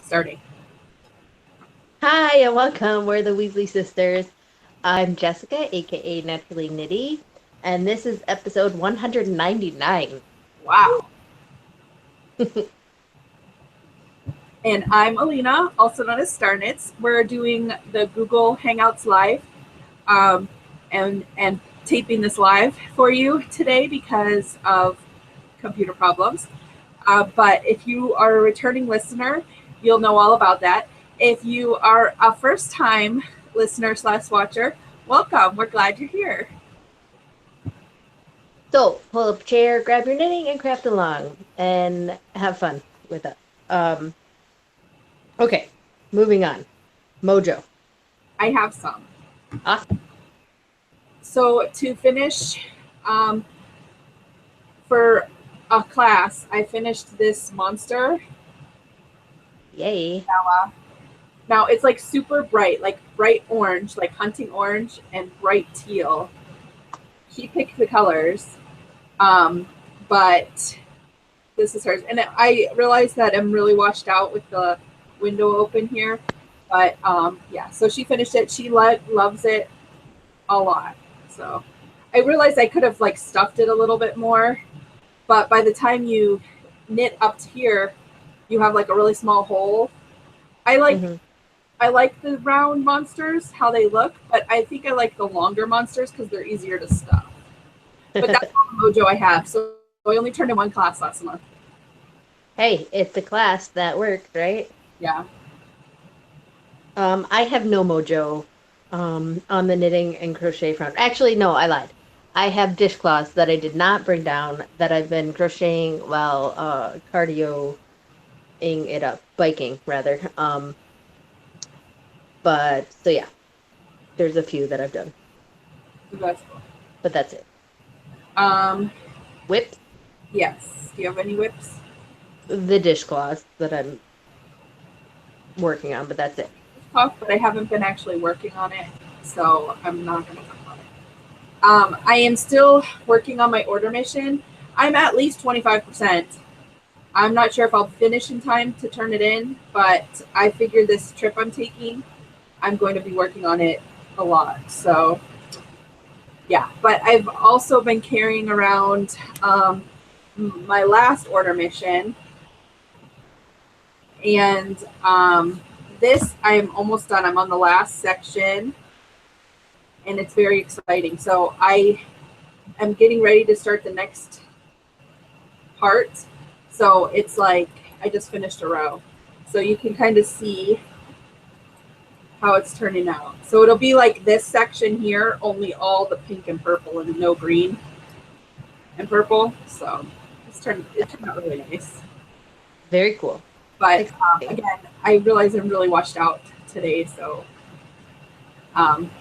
Starting. Hi and welcome. We're the Weasley sisters. I'm Jessica, aka Naturally Nitty, and this is episode 199. Wow. And I'm Allena, also known as Starnitz. We're doing the Google Hangouts live, um, and taping this live for you today because of computer problems. But if you are a returning listener, you'll know all about that. If you are a first-time listener/watcher, welcome. We're glad you're here. So pull up a chair, grab your knitting, and craft along, and have fun with us. Um, okay, moving on. Mojo. I have some. Awesome. So to finish, um, for a class, I finished this monster. Yay. Now it's like super bright, like bright orange, like hunting orange and bright teal. She picked the colors, um, but this is hers. And I realized that I'm really washed out with the window open here. But yeah, so she finished it. She loves it a lot. So I realized I could have like stuffed it a little bit more, but by the time you knit up to here, you have like a really small hole. I like Mm-hmm. I like the round monsters, how they look, but I think I like the longer monsters because they're easier to stuff. But that's all the mojo I have. So I only turned in one class last month. Hey, it's a class that worked, right? Yeah. I have no mojo on the knitting and crochet front. Actually, no, I lied. I have dishcloths that I did not bring down that I've been crocheting while cardioing it up, biking rather. But so yeah, there's a few that I've done, That's cool. but that's it. Um, Whips, yes. Do you have any whips? the dishcloths that I'm working on, but that's it. Tough, but I haven't been actually working on it, so I'm not going to talk about it. I am still working on my order mission. I'm at least 25%. I'm not sure if I'll finish in time to turn it in, but I figured this trip I'm taking, I'm going to be working on it a lot. So, yeah. But I've also been carrying around my last order mission, and this I'm almost done. I'm on the last section, and it's very exciting. So I am getting ready to start the next part. So it's like I just finished a row. So you can kind of see how it's turning out. So it'll be like this section here, only all the pink and purple and no green and purple. So it turned out really nice. Very cool. But Exciting. again, I realize I'm really washed out today, so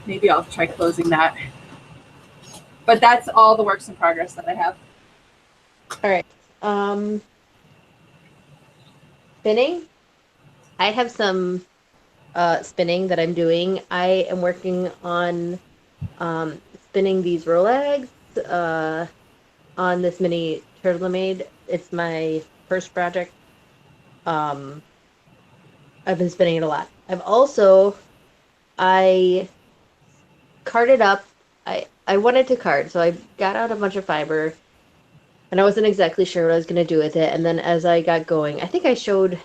maybe I'll try closing that. But that's all the works in progress that I have. All right. Um, spinning. I have some spinning that I'm doing. I am working on spinning these roll eggs uh, on this mini turtle I made. It's my first project. Um, I've been spinning it a lot. I carded up. I wanted to card, so I got out a bunch of fiber, and I wasn't exactly sure what I was going to do with it. And then as I got going, I think I showed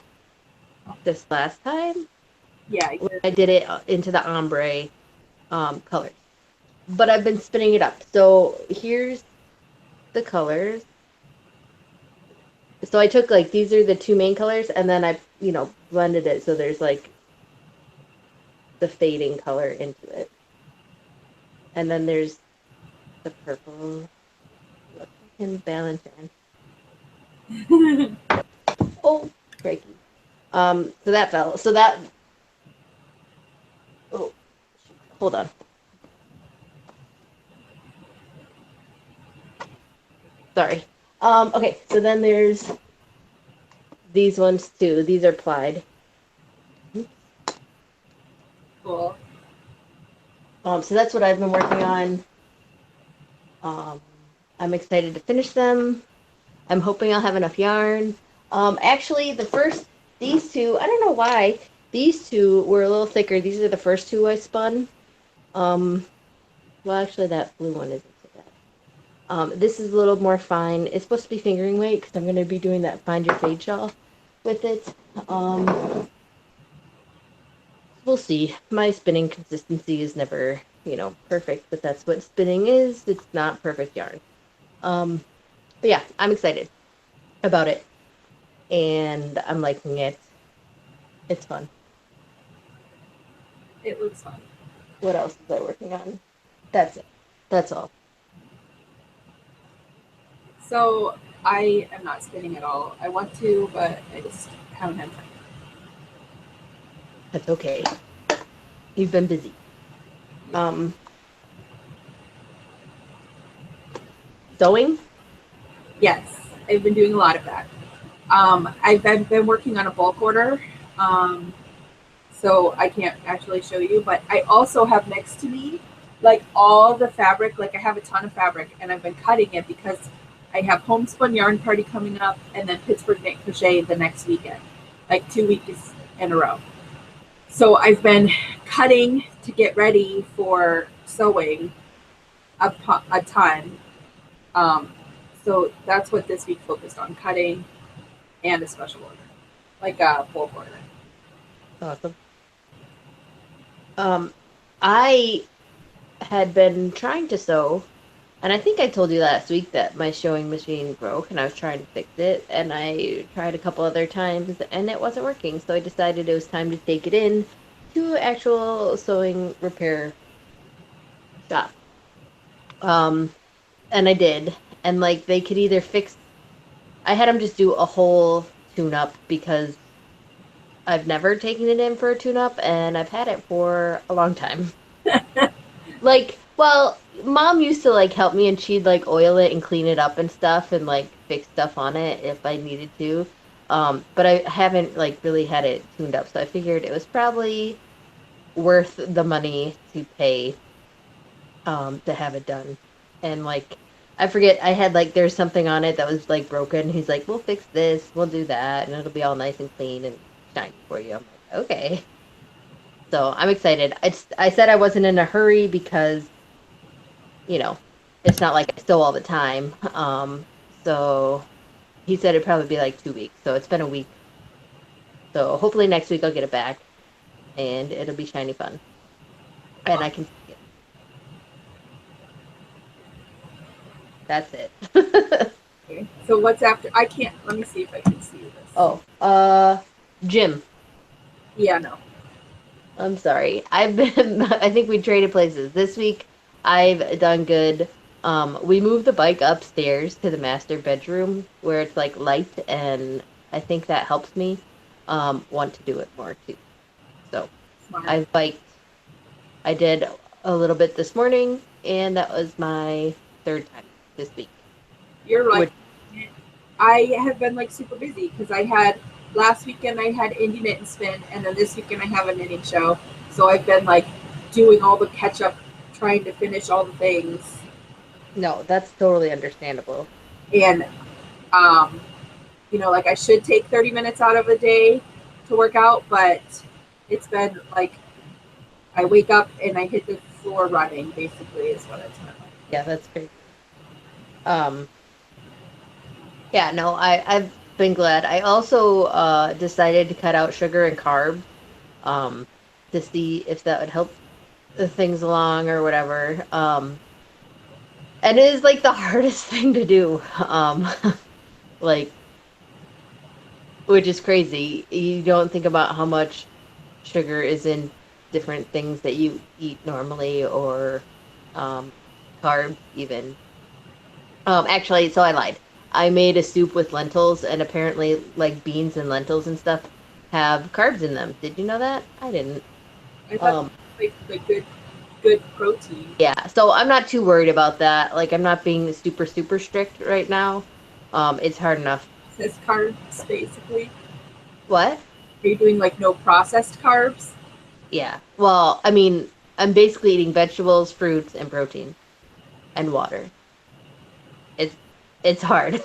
this last time Yeah, when I did it into the ombre colors. But I've been spinning it up. So here's the colors. So I took like these are the two main colors, and then I blended it so there's like the fading color into it, and then there's the purple. Look, I can balance it. Oh, crikey. So that fell. So that. Oh, hold on. Sorry. Okay. So then there's these ones too. These are plied. cool. So that's what I've been working on. Um, I'm excited to finish them. I'm hoping I'll have enough yarn. Actually, the first these two, I don't know why, these two were a little thicker. These are the first two I spun. Well, actually, that blue one isn't so bad. This is a little more fine. It's supposed to be fingering weight because I'm going to be doing that Find Your Fade shawl with it. We'll see. My spinning consistency is never, perfect, but that's what spinning is. It's not perfect yarn. But yeah, I'm excited about it. And I'm liking it. It's fun. It looks fun. What else was I working on? That's it. That's all. So I am not spinning at all. I want to, but I just haven't had time. That's okay. You've been busy. Sewing? Yes, I've been doing a lot of that. I've been working on a bulk order, so I can't actually show you, but I also have next to me like all the fabric. Like I have a ton of fabric and I've been cutting it because I have homespun yarn party coming up and then Pittsburgh knit crochet the next weekend, like 2 weeks in a row. So I've been cutting to get ready for sewing a ton. So that's what this week focused on, cutting and a special order, like a bulk order. Awesome. I had been trying to sew, and I think I told you last week that my sewing machine broke and I was trying to fix it, and I tried a couple other times and it wasn't working, so I decided it was time to take it in to actual sewing repair shop. And I did, and like they could either fix, I had them just do a whole tune-up because I've never taken it in for a tune-up, and I've had it for a long time. Like, well, Mom used to, like, help me, and she'd, like, oil it and clean it up and stuff and, like, fix stuff on it if I needed to. But I haven't, like, really had it tuned up, so I figured it was probably worth the money to pay to have it done. And, like, I forget, I had, like, there's something on it that was, like, broken. He's like, we'll fix this, we'll do that, and it'll be all nice and clean and shiny for you. I'm like, okay. So I'm excited. I said I wasn't in a hurry because, it's not like I sew all the time. So he said it'd probably be like 2 weeks. So it's been a week. So hopefully next week I'll get it back and it'll be shiny fun. And I can see it. That's it. Okay. So what's after? I can't. Let me see if I can see this. Oh, gym. Yeah, no. I'm sorry. I think we traded places. This week I've done good. We moved the bike upstairs to the master bedroom where it's like light, and I think that helps me want to do it more too. So Smart. I biked. I did a little bit this morning, and that was my third time this week. You're right. I have been like super busy because I had last weekend I had indie knit and spin, and then this weekend I have a knitting show. So I've been like doing all the catch up, trying to finish all the things. No, that's totally understandable. And like I should take 30 minutes out of a day to work out, but it's been like I wake up and I hit the floor running, basically, is what it's been like. Yeah, that's crazy. Yeah, no, I've been glad. I also decided to cut out sugar and carbs to see if that would help the things along or whatever. And it is like the hardest thing to do. Like, which is crazy. You don't think about how much sugar is in different things that you eat normally or carbs even. Actually, so I lied. I made a soup with lentils, and apparently, like beans and lentils and stuff have carbs in them. Did you know that? I didn't. I thought like good protein. Yeah, so I'm not too worried about that. Like, I'm not being super, super strict right now. It's hard enough. Processed carbs, basically. What? Are you doing like no processed carbs? Yeah. Well, I mean, I'm basically eating vegetables, fruits, and protein, and water. It's hard.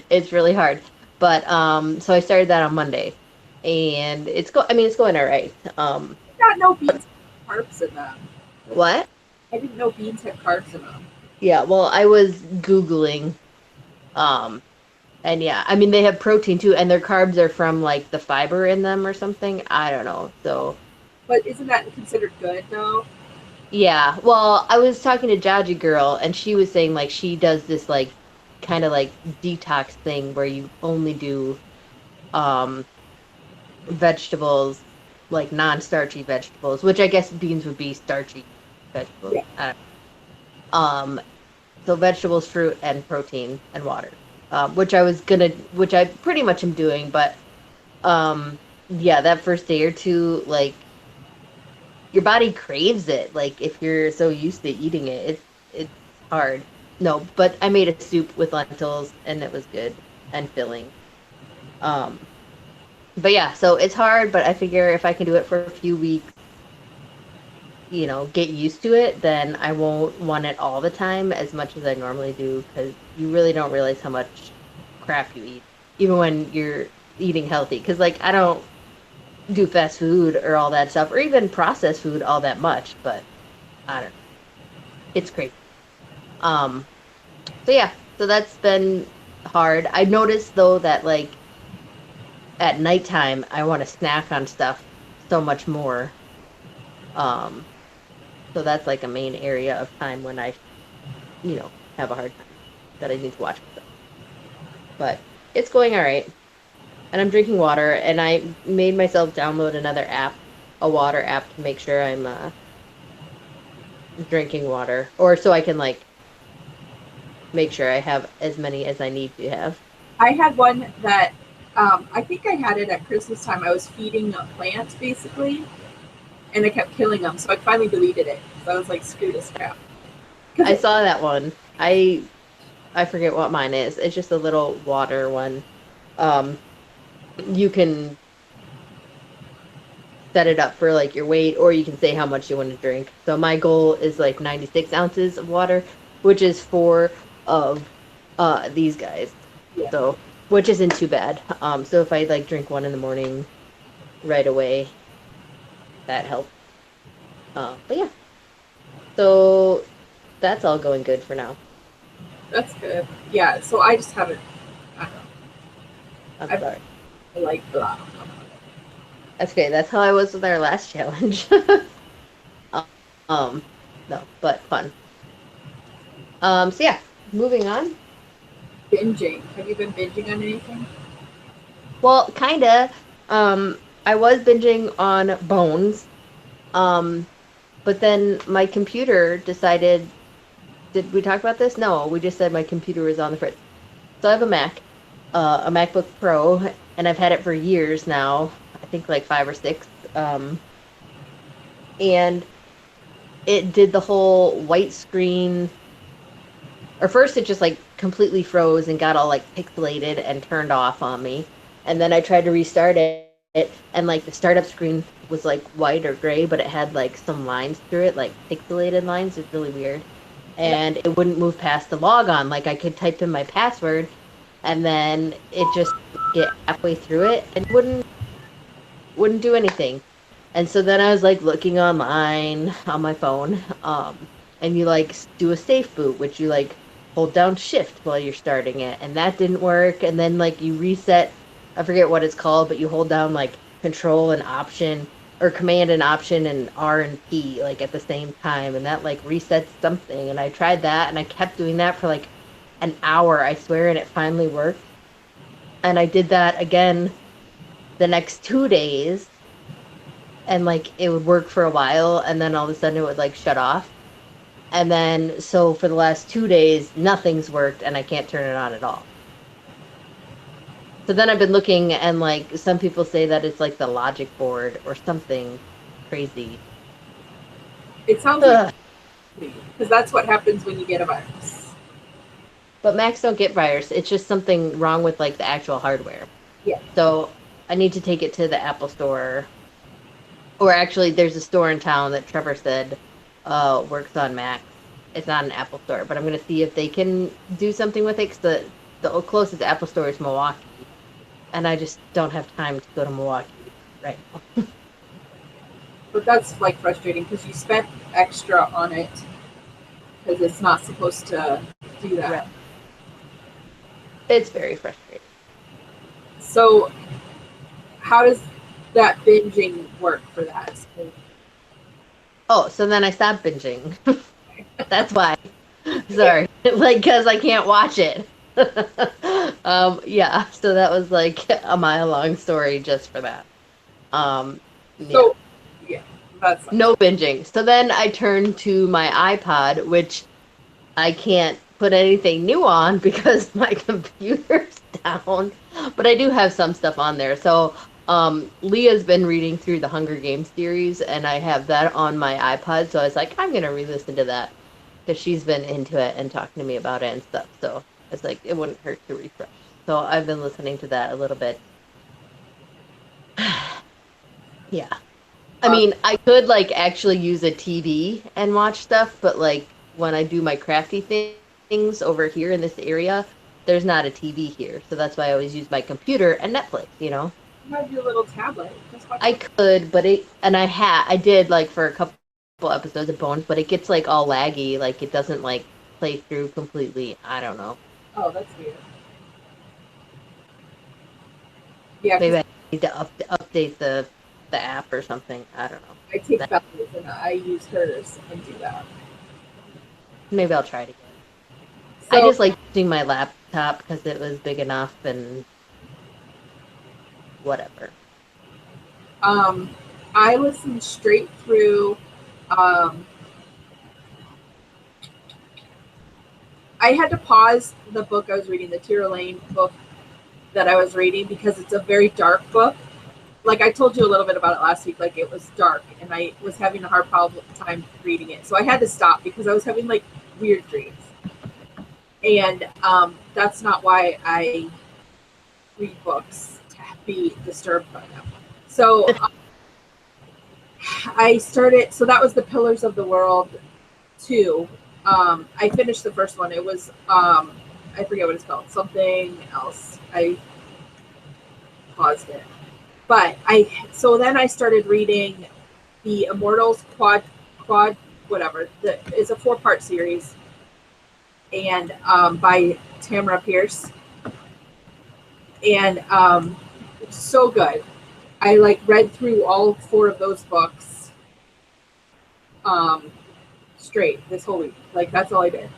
It's really hard. But so I started that on Monday. and it's going all right. I got no beans have carbs in them. What? I didn't know beans had carbs in them. Yeah, well, I was Googling, um, and yeah, I mean, they have protein too, and their carbs are from like the fiber in them or something. I don't know. So, But isn't that considered good though? yeah, well, I was talking to Jaji Girl, and she was saying like she does this like kind of like detox thing where you only do um vegetables, like non-starchy vegetables, which I guess beans would be starchy vegetables. Yeah. I don't know. So vegetables, fruit, and protein and water, which I pretty much am doing. But yeah, that first day or two, like your body craves it. Like if you're so used to eating it, it's hard. No, but I made a soup with lentils, and it was good and filling. Um, but yeah, so it's hard, but I figure if I can do it for a few weeks, get used to it, then I won't want it all the time as much as I normally do because you really don't realize how much crap you eat, even when you're eating healthy. Because, like, I don't do fast food or all that stuff, or even processed food all that much, but I don't know. It's crazy. Um, so yeah, so that's been hard. I noticed though that, like, at nighttime, I want to snack on stuff so much more. Um, so that's like a main area of time when I have a hard time that I need to watch myself. But it's going all right. And I'm drinking water, and I made myself download another app, a water app, to make sure I'm drinking water, or so I can like make sure I have as many as I need to have. I had one that I think I had it at Christmas time. I was feeding a plant basically, and I kept killing them. So I finally deleted it. So I was like, screw this crap. I saw that one. I forget what mine is. It's just a little water one. Um, you can set it up for like your weight, or you can say how much you want to drink. So my goal is like 96 ounces of water, which is four of these guys. Yeah. So which isn't too bad. So if I like drink one in the morning right away, that helps. But yeah. So that's all going good for now. That's good. Yeah. So I just haven't. I don't know. I'm sorry. I like blah. That's okay. That's how I was with our last challenge. No, but fun. So yeah, moving on. Binging. Have you been binging on anything? Well, kinda. I was binging on Bones. But then my computer decided. Did we talk about this? No, we just said my computer was on the fritz. So I have a Mac, a MacBook Pro, and I've had it for years now. I think like 5 or 6. And it did the whole white screen. Or first it just like completely froze and got all like pixelated and turned off on me. And then I tried to restart it, and like the startup screen was like white or gray, but it had like some lines through it, like pixelated lines. It's really weird. And it wouldn't move past the logon. Like I could type in my password, and then it just get halfway through it and wouldn't do anything. And so then I was like looking online on my phone, and you like do a safe boot, which you like hold down shift while you're starting it, and that didn't work. And then like you reset, I forget what it's called, but you hold down like control and option, or command and option and R and P like at the same time, and that like resets something. And I tried that, and I kept doing that for like an hour, I swear, and it finally worked. And I did that again the next 2 days, and like it would work for a while, and then all of a sudden it would like shut off. And then so for the last 2 days nothing's worked, and I can't turn it on at all. So then I've been looking, and like some people say that it's like the logic board or something crazy. It sounds like, because that's what happens when you get a virus. But Macs don't get virus. It's just something wrong with like the actual hardware. Yeah. So I need to take it to the Apple store. Or actually, there's a store in town that Trevor said works on Macs. It's not an Apple store, but I'm going to see if they can do something with it, because the closest Apple store is Milwaukee. and I just don't have time to go to Milwaukee right now. But that's like frustrating because you spent extra on it because it's not supposed to do that. Right. It's very frustrating. So how does that binging work for that? Oh, so then I stopped binging. That's why. Sorry. Like, because I can't watch it. Yeah, so that was like a mile long story just for that. Yeah. So, yeah, that's No binging. So then I turned to my iPod, which I can't put anything new on because my computer's down, but I do have some stuff on there. So, Leah's been reading through the Hunger Games series, and I have that on my iPod. So I was like, I'm gonna re-listen to that because she's been into it and talking to me about it and stuff. So it's like it wouldn't hurt to refresh. So I've been listening to that a little bit. Yeah. I mean, I could like actually use a TV and watch stuff, but like when I do my crafty things over here in this area, there's not a TV here. So that's why I always use my computer and Netflix, you know? you have your little tablet. Just watch I could, but I did like for a couple episodes of Bones, but it gets like all laggy, like it doesn't like play through completely. I don't know. Oh, that's weird. Yeah, Maybe I need to update the app or something. I don't know. I take Bella's and I use hers and do that. Maybe I'll try it again. So, I just like using my laptop because it was big enough and whatever. I listened straight through. I had to pause the book I was reading, the Tira Lane book that I was reading, because it's a very dark book. Like I told you a little bit about it last week, like it was dark and I was having a hard time reading it. So I had to stop because I was having like weird dreams. And that's not why I read books, to be disturbed by them. So I started, so that was The Pillars of the World 2. I finished the first one. It was, I forget what it's called, something else. I paused it. But so then I started reading the Immortals quad, whatever. It's a 4-part series, and by Tamara Pierce, and it's so good. I like read through all 4 of those books straight this whole week. Like that's all I did,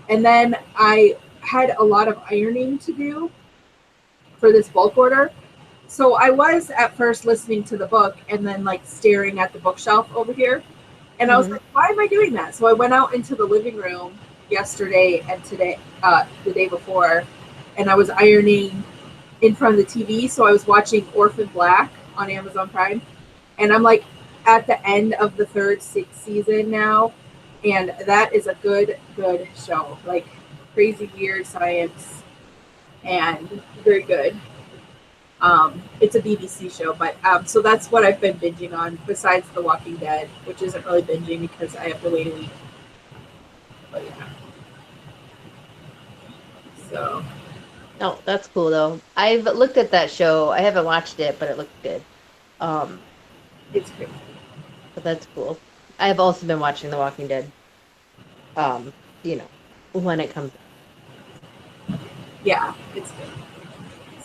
and then I had a lot of ironing to do for this bulk order. So I was at first listening to the book and then like staring at the bookshelf over here. And I was like, why am I doing that? So I went out into the living room yesterday and today, the day before, and I was ironing in front of the TV. So I was watching Orphan Black on Amazon Prime. And I'm like at the end of the 3rd season now. And that is a good show. Like crazy weird science and very good. It's a BBC show, but so that's what I've been binging on besides The Walking Dead, which isn't really binging because I have to wait a week. But yeah. So. Oh, that's cool though. I've looked at that show. I haven't watched it, but it looks good. It's great. But that's cool. I have also been watching The Walking Dead. You know, when it comes out. Yeah, it's good.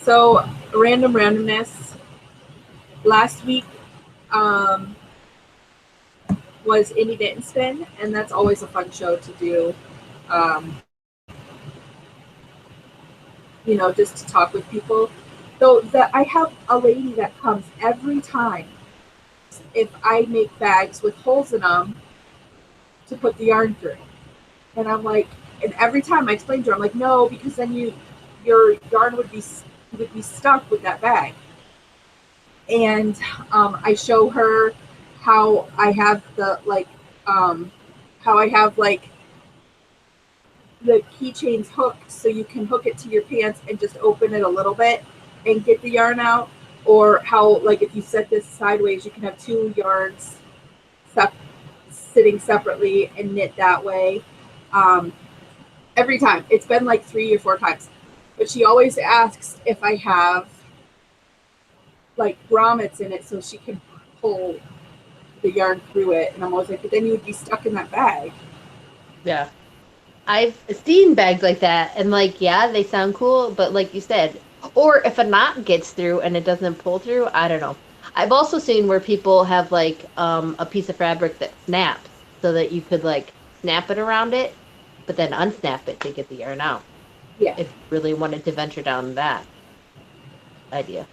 So, randomness. Last week was Indie Didn't Spin, and that's always a fun show to do. You know, just to talk with people. So I have a lady that comes every time if I make bags with holes in them to put the yarn through. And I'm like, and every time I explain to her, I'm like, no, because then your yarn would be stuck with that bag. And I show her how I have the keychains hooked so you can hook it to your pants and just open it a little bit and get the yarn out, or how like if you set this sideways you can have 2 yarns sitting separately and knit that way. Every time it's been like 3 or 4 times, but she always asks if I have like grommets in it so she can pull the yarn through it. And I'm always like, but then you would be stuck in that bag. Yeah. I've seen bags like that, and like, yeah, they sound cool, but like you said, or if a knot gets through and it doesn't pull through, I don't know. I've also seen where people have like a piece of fabric that snaps so that you could like snap it around it, but then unsnap it to get the yarn out. Yeah. If you really wanted to venture down that idea.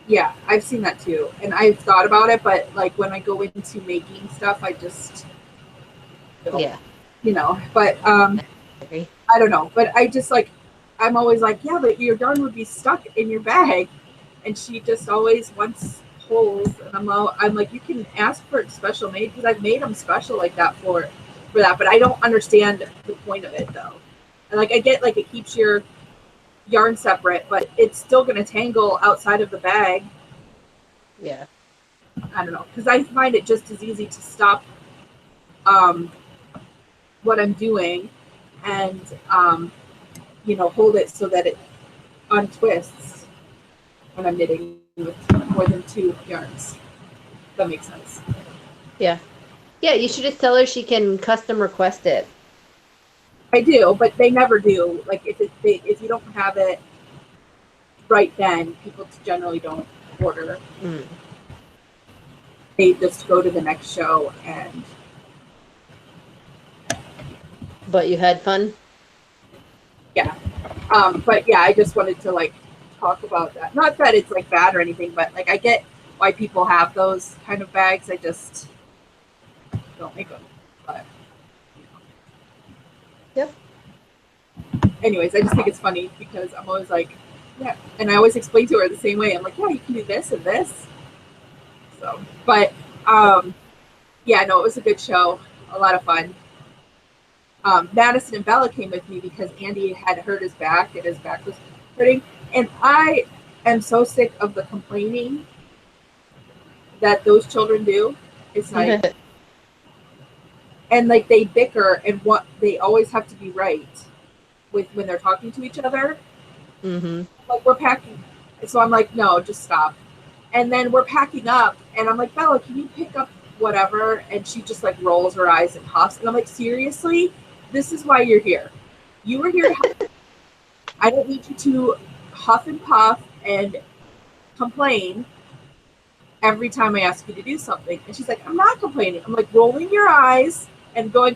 Yeah, I've seen that too. And I've thought about it, but like when I go into making stuff, I just don't, Yeah. but I agree. I don't know. But I just like, I'm always like, yeah, but your yarn would be stuck in your bag. And she just always wants holes. And I'm like, you can ask for it special made because I've made them special like that for that. But I don't understand the point of it though. And like, I get like it keeps your yarn separate, but it's still going to tangle outside of the bag. Yeah. I don't know, because I find it just as easy to stop what I'm doing and hold it so that it untwists when I'm knitting with more than 2 yarns. That makes sense. Yeah. Yeah, you should just tell her she can custom request it. I do, but they never do. Like if you don't have it right then, people generally don't order. They just go to the next show and. But you had fun? Yeah. But yeah, I just wanted to like talk about that. Not that it's like bad or anything, but like I get why people have those kind of bags. I just don't make them. But Yep. Anyways, I just think it's funny because I'm always like, yeah, and I always explain to her the same way. I'm like, yeah, you can do this and this. So, but yeah, no, it was a good show, a lot of fun. Madison and Bella came with me because Andy had hurt his back and his back was hurting. And I am so sick of the complaining that those children do. It's like, and like they bicker and what they always have to be right with when they're talking to each other. Mm-hmm. Like we're packing. So I'm like, no, just stop. And then we're packing up and I'm like, Bella, can you pick up whatever? And she just like rolls her eyes and huffs. And I'm like, seriously? This is why you're here. You were here to help. I don't need you to huff and puff and complain every time I ask you to do something. And she's like, I'm not complaining. I'm like, rolling your eyes and going,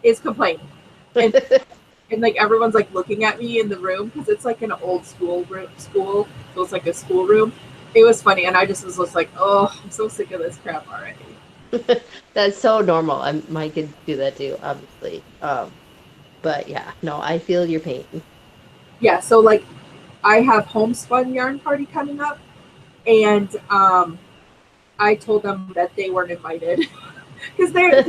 is complaining. And like everyone's like looking at me in the room because it's like an old school. So it's like a school room. It was funny. And I just was just like, oh, I'm so sick of this crap already. That's so normal. My kids do that too, obviously. But yeah, no, I feel your pain. Yeah, so like I have homespun yarn party coming up, and I told them that they weren't invited because they're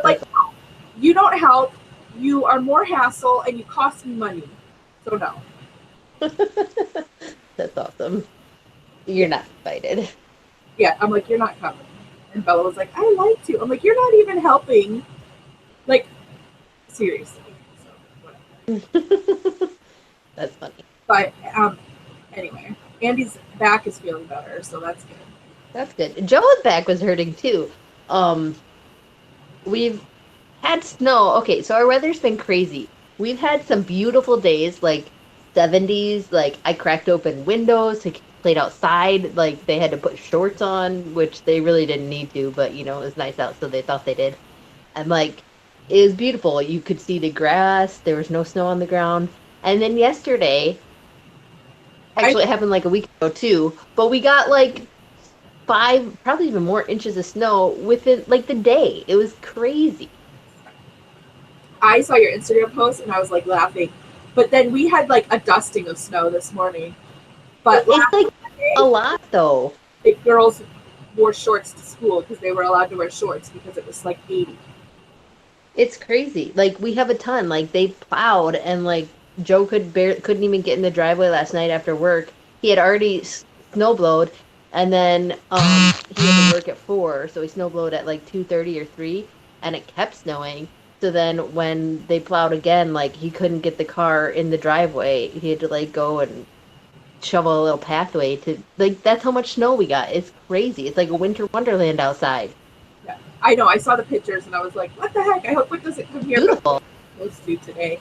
like, no, you don't help. You are more hassle, and you cost me money. So no. That's awesome. You're not invited. Yeah, I'm like, you're not coming. And Bella was like, I like to. I'm like, you're not even helping. Like, seriously. So, whatever. That's funny. But anyway, Andy's back is feeling better, so that's good. That's good. Joe's back was hurting too. We've had snow. Okay, so our weather's been crazy. We've had some beautiful days, like 70s. Like I cracked open windows to played outside. Like they had to put shorts on, which they really didn't need to, but it was nice out, so they thought they did. And like it was beautiful. You could see the grass. There was no snow on the ground. And then yesterday, actually, it happened like a week ago too. But we got like 5, probably even more inches of snow within like the day. It was crazy. I saw your Instagram post and I was like laughing. But then we had like a dusting of snow this morning. But it's like a lot though. The girls wore shorts to school because they were allowed to wear shorts because it was like 80. It's crazy. Like we have a ton. Like they plowed and like Joe couldn't even get in the driveway last night after work. He had already snowblowed, and then he had to work at 4, so he snowblowed at like 2:30 or 3, and it kept snowing. So then when they plowed again, like he couldn't get the car in the driveway. He had to like go and shovel a little pathway to like that's how much snow we got. It's crazy. It's like a winter wonderland outside. Yeah, I know. I saw the pictures and I was like, what the heck? I hope it doesn't come here. But Beautiful. it was due today.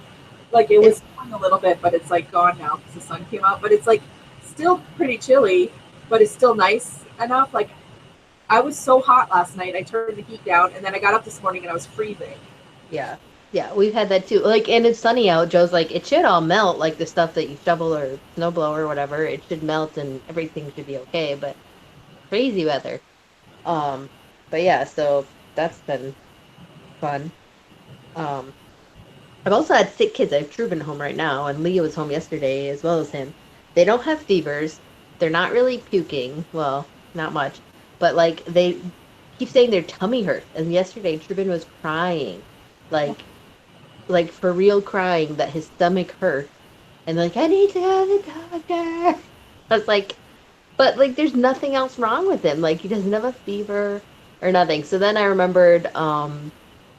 Like it was snowing a little bit, but it's like gone now because the sun came out. But it's like still pretty chilly, but it's still nice enough. Like I was so hot last night. I turned the heat down and then I got up this morning and I was freezing. Yeah. Yeah, we've had that too. Like, and it's sunny out. Joe's like, it should all melt, like the stuff that you shovel or snowblow or whatever. It should melt and everything should be okay. But crazy weather. Um, but yeah, so that's been fun. Um, I've also had sick kids. I have Truman home right now, and Leah was home yesterday as well as him. They don't have fevers. They're not really puking. Well, not much. But like they keep saying their tummy hurts. And yesterday Truman was crying. Like for real crying that his stomach hurt. And like, I need to go to the doctor. I was like, but like there's nothing else wrong with him. Like he doesn't have a fever or nothing. So then I remembered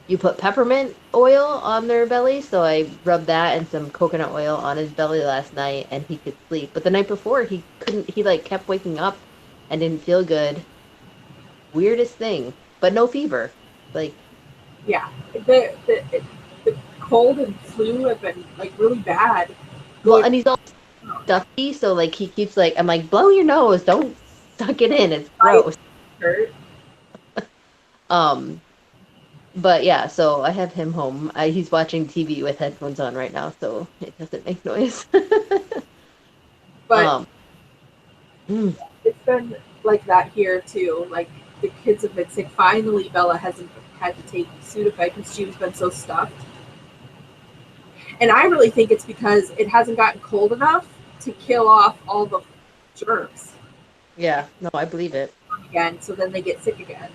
you put peppermint oil on their belly, so I rubbed that and some coconut oil on his belly last night and he could sleep. But the night before he couldn't, he like kept waking up and didn't feel good. Weirdest thing. But no fever. Like Yeah, the cold and flu have been like really bad. well, and he's all stuffy, so like he keeps like I'm like, blow your nose, don't suck it in. It's gross. Hurt. But yeah, so I have him home. He's watching TV with headphones on right now, so it doesn't make noise. But it's been like that here too. Like the kids have been sick. Finally, Bella hasn't had to take Sudafed because she's been so stuffed. And I really think it's because it hasn't gotten cold enough to kill off all the germs. Yeah, no, I believe it. Again, so then they get sick again.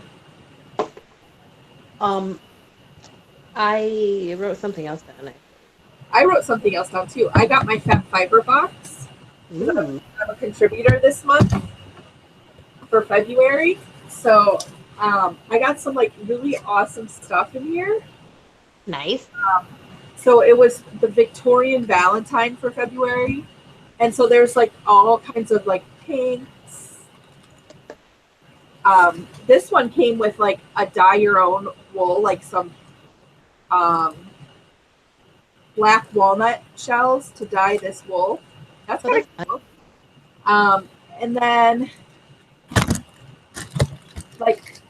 I wrote something else down. I wrote something else down too. I got my Fat Fiber box. I'm a contributor this month for February. So I got some like really awesome stuff in here. Nice. So it was the Victorian Valentine for February. And so there's like all kinds of like pinks. This one came with like a dye your own wool, like some black walnut shells to dye this wool. That's kind of cool. And then like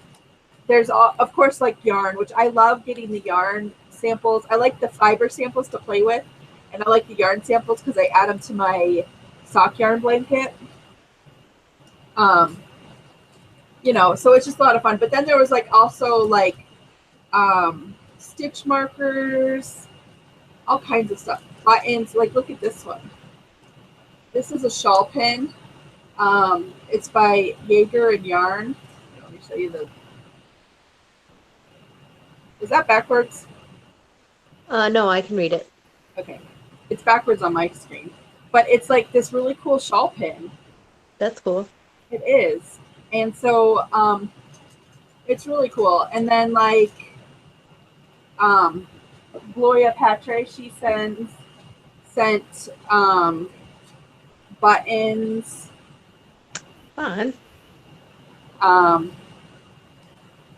there's of course like yarn, which I love getting the yarn samples. I like the fiber samples to play with, and I like the yarn samples because I add them to my sock yarn blanket. You know, so it's just a lot of fun. But then there was like also like stitch markers, all kinds of stuff. Buttons, like look at this one. This is a shawl pin. It's by Jaeger and Yarn. Let me show you the. Is that backwards? No, I can read it. Okay. It's backwards on my screen. But it's like this really cool shawl pin. That's cool. It is. And so it's really cool. And then like Gloria Patre, she sent buttons. Fun.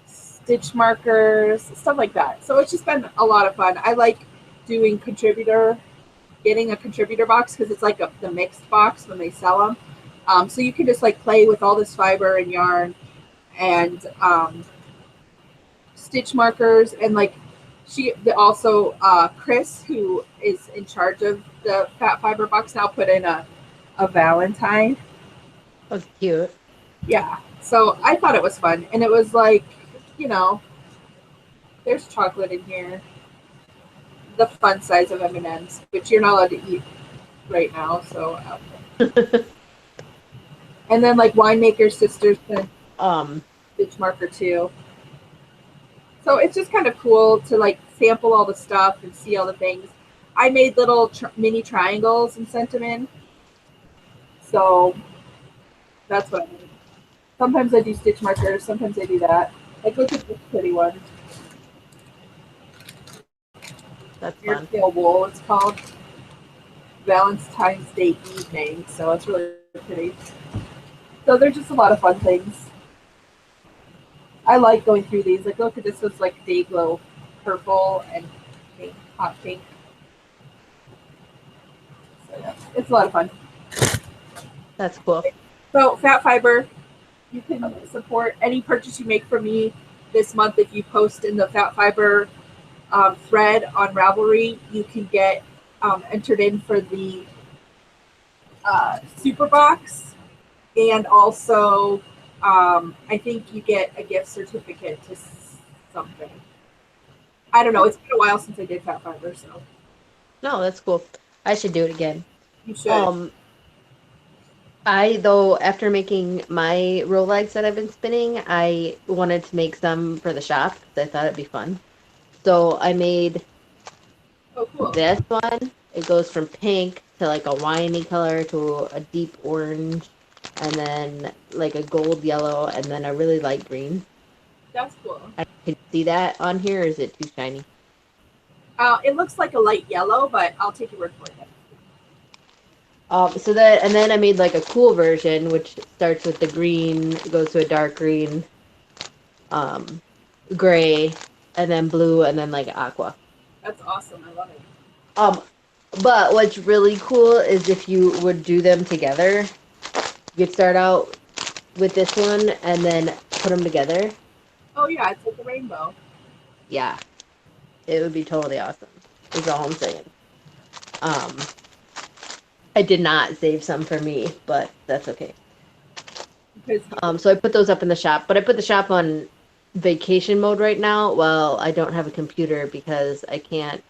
Stitch markers, stuff like that. So it's just been a lot of fun. I like doing getting a contributor box because it's like the mixed box when they sell them. So you can just like play with all this fiber and yarn and stitch markers. And like Chris, who is in charge of the Fat Fiber box now, put in a Valentine. That's cute. Yeah. So I thought it was fun. And it was like, you know, there's chocolate in here. The fun size of M&Ms, which you're not allowed to eat right now. So, and then like Winemaker Sisters stitch marker too. So it's just kind of cool to like sample all the stuff and see all the things. I made little mini triangles and sent them in. So that's what I did. Sometimes I do stitch markers. Sometimes I do that. Like look at this pretty one. That's Your fun. Tail Wool, it's called. Valentine's Day evening, so it's really pretty. So they're just a lot of fun things. I like going through these. Like, look at this was like day glow purple and pink, hot pink. So yeah, it's a lot of fun. That's cool. So Fat Fiber, you can support any purchase you make from me this month. If you post in the Fat Fiber thread on Ravelry, you can get entered in for the super box, and also I think you get a gift certificate to something. I don't know. It's been a while since I did Fat Fiber, so No, that's cool. I should do it again. you should. Though, after making my Rolex that I've been spinning, I wanted to make some for the shop because I thought it'd be fun. So I made Oh, cool. this one. It goes from pink to like a winey color to a deep orange, and then like a gold yellow, and then a really light green. That's cool. I can see that on here, or is it too shiny? It looks like a light yellow, but I'll take your word for it. So that, and then I made like a cool version, which starts with the green, goes to a dark green, gray, and then blue, and then like aqua. That's awesome. I love it. But what's really cool is if you would do them together, you'd start out with this one and then put them together. Oh yeah, it's like a rainbow. Yeah, it would be totally awesome. Is all I'm saying. I did not save some for me, but that's okay. So I put those up in the shop, but I put the shop on vacation mode right now. Well, I don't have a computer because I can't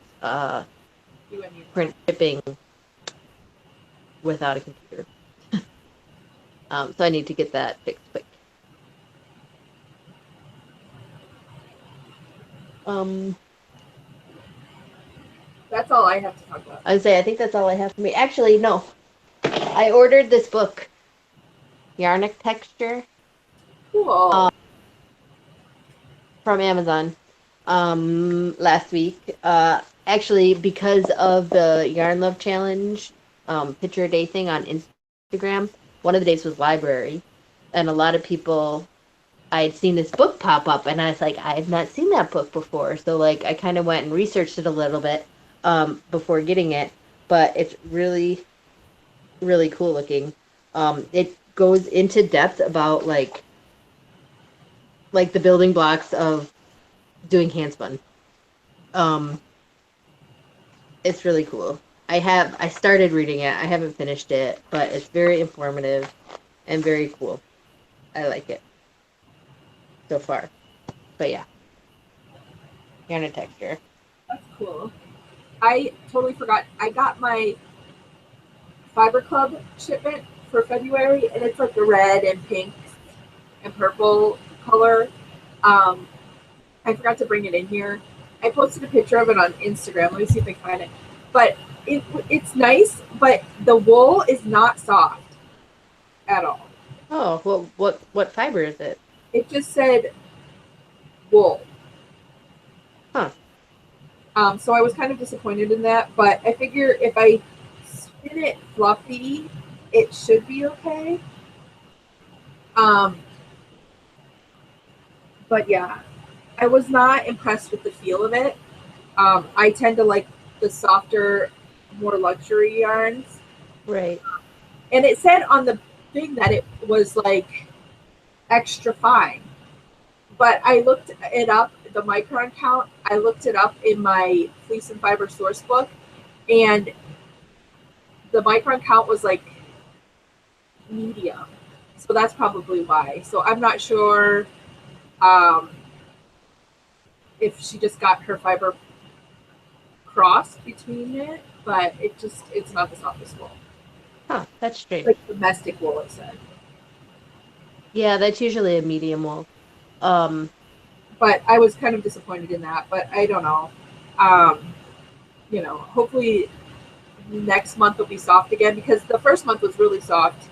print shipping without a computer. So I need to get that fixed quick. That's all I have to talk about. I'd say I think that's all I have for me. Actually, no. I ordered this book, Yarnic Texture. Cool. From Amazon last week. Actually, because of the Yarn Love Challenge picture a day thing on Instagram, one of the days was library, and a lot of people, I had seen this book pop up, and I was like, I have not seen that book before. So like, I kind of went and researched it a little bit before getting it, but it's really, really cool looking. It goes into depth about like the building blocks of doing handspun. It's really cool. I started reading it. I haven't finished it, but it's very informative and very cool. I like it so far. But yeah, Yarn and Texture. That's cool. I totally forgot. I got my Fiber Club shipment for February, and it's like the red and pink and purple color. I forgot to bring it in here. I posted a picture of it on Instagram. Let me see if I can find it. But it's nice, but the wool is not soft at all. Oh, well, what fiber is it? It just said wool. Huh. So I was kind of disappointed in that, but I figure if I spin it fluffy, it should be okay. But yeah, I was not impressed with the feel of it. I tend to like the softer, more luxury yarns. Right. And it said on the thing that it was like extra fine. But I looked it up, the micron count, I looked it up in my Fleece and Fiber source book, and the micron count was like medium. So that's probably why. So I'm not sure if she just got her fiber crossed between it, but it's not the softest wool. Huh, that's strange. Like domestic wool, it said. Yeah, that's usually a medium wool. But I was kind of disappointed in that, but I don't know. Hopefully next month will be soft again, because the first month was really soft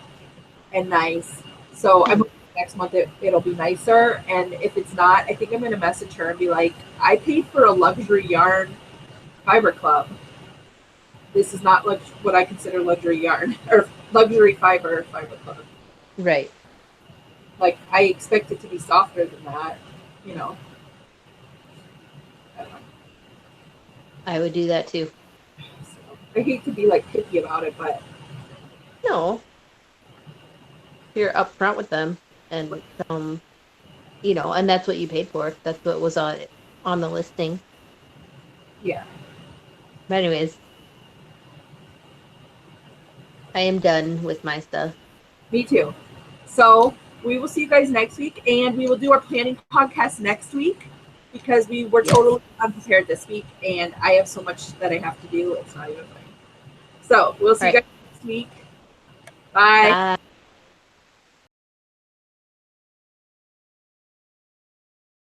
and nice. So I'm hoping next month it'll be nicer. And if it's not, I think I'm going to message her and be like, I paid for a luxury yarn Fiber Club. This is not like what I consider luxury yarn or luxury fiber club. Right. Like I expect it to be softer than that, you know. I don't know. I would do that too. So, I hate to be like picky about it, but No. You're upfront with them and you know, and that's what you paid for. That's what was on the listing. yeah. But anyways, I am done with my stuff. Me too. So we will see you guys next week, and we will do our planning podcast next week because we were totally unprepared this week, and I have so much that I have to do. It's not even funny. So we'll see you guys next week. Bye. Bye.